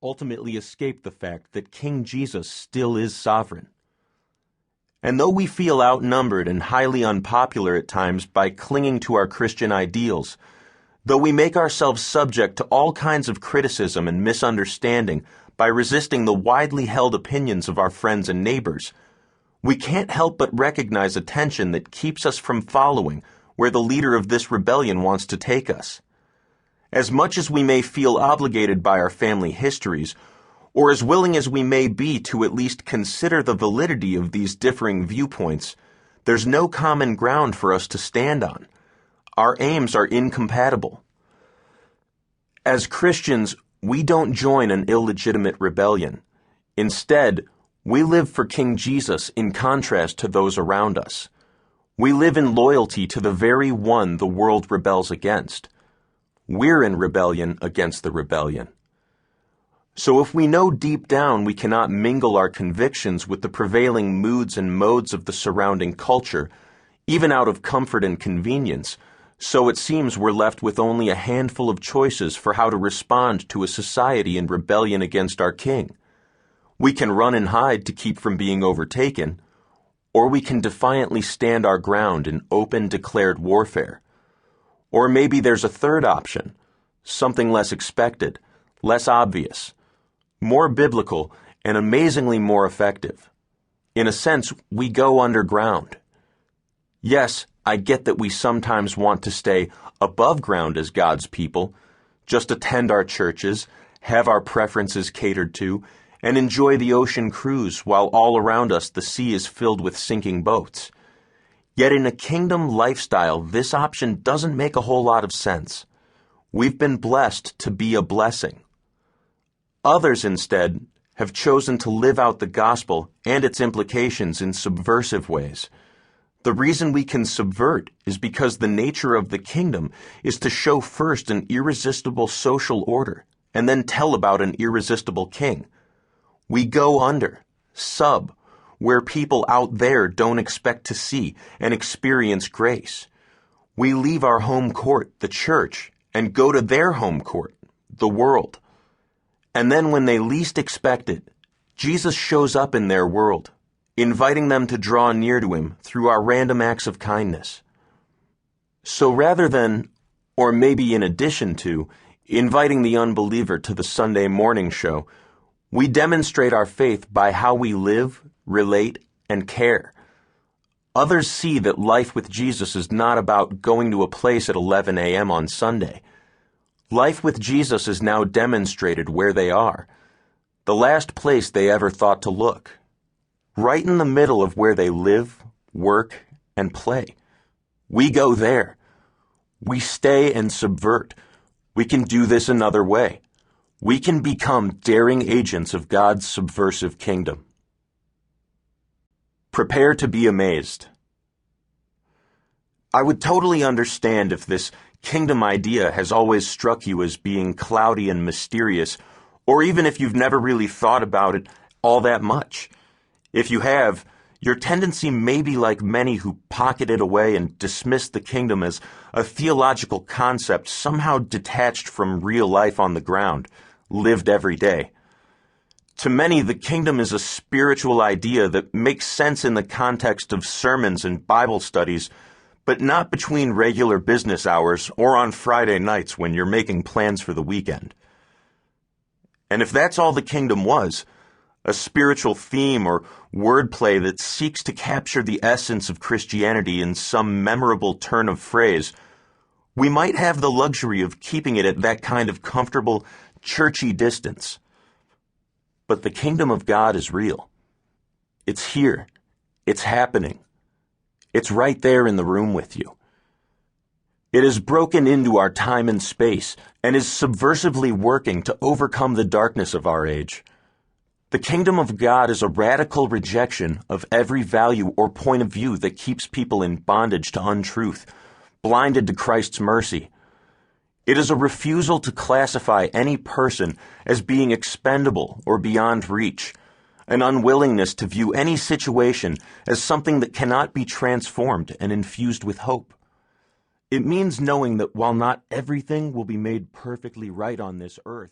ultimately escape the fact that King Jesus still is sovereign. And though we feel outnumbered and highly unpopular at times by clinging to our Christian ideals, though we make ourselves subject to all kinds of criticism and misunderstanding by resisting the widely held opinions of our friends and neighbors, we can't help but recognize a tension that keeps us from following where the leader of this rebellion wants to take us. As much as we may feel obligated by our family histories, or as willing as we may be to at least consider the validity of these differing viewpoints, there's no common ground for us to stand on. Our aims are incompatible. As Christians, we don't join an illegitimate rebellion. Instead, we live for King Jesus in contrast to those around us. We live in loyalty to the very one the world rebels against. We're in rebellion against the rebellion. So if we know deep down we cannot mingle our convictions with the prevailing moods and modes of the surrounding culture, even out of comfort and convenience, so it seems we're left with only a handful of choices for how to respond to a society in rebellion against our king. We can run and hide to keep from being overtaken, or we can defiantly stand our ground in open declared warfare. Or maybe there's a third option, something less expected, less obvious, more biblical, and amazingly more effective. In a sense, we go underground. Yes, I get that we sometimes want to stay above ground as God's people, just attend our churches, have our preferences catered to, and enjoy the ocean cruise while all around us the sea is filled with sinking boats. Yet in a kingdom lifestyle, this option doesn't make a whole lot of sense. We've been blessed to be a blessing. Others, instead, have chosen to live out the gospel and its implications in subversive ways. The reason we can subvert is because the nature of the kingdom is to show first an irresistible social order and then tell about an irresistible king. We go under, where people out there don't expect to see and experience grace. We leave our home court, the church, and go to their home court, the world. And then when they least expect it, Jesus shows up in their world, inviting them to draw near to him through our random acts of kindness. So rather than, or maybe in addition to, inviting the unbeliever to the Sunday morning show, we demonstrate our faith by how we live, relate, and care. Others see that life with Jesus is not about going to a place at 11 a.m. on Sunday. Life with Jesus is now demonstrated where they are, the last place they ever thought to look, right in the middle of where they live, work, and play. We go there. We stay and subvert. We can do this another way. We can become daring agents of God's subversive kingdom. Prepare to be amazed. I would totally understand if this kingdom idea has always struck you as being cloudy and mysterious, or even if you've never really thought about it all that much. If you have, your tendency may be like many who pocket it away and dismiss the kingdom as a theological concept somehow detached from real life on the ground, lived every day. To many, the kingdom is a spiritual idea that makes sense in the context of sermons and Bible studies, but not between regular business hours or on Friday nights when you're making plans for the weekend. And if that's all the kingdom was, a spiritual theme or wordplay that seeks to capture the essence of Christianity in some memorable turn of phrase, we might have the luxury of keeping it at that kind of comfortable, churchy distance. But the kingdom of God is real. It's here. It's happening. It's right there in the room with you. It has broken into our time and space and is subversively working to overcome the darkness of our age. The kingdom of God is a radical rejection of every value or point of view that keeps people in bondage to untruth, blinded to Christ's mercy. It is a refusal to classify any person as being expendable or beyond reach, an unwillingness to view any situation as something that cannot be transformed and infused with hope. It means knowing that while not everything will be made perfectly right on this earth,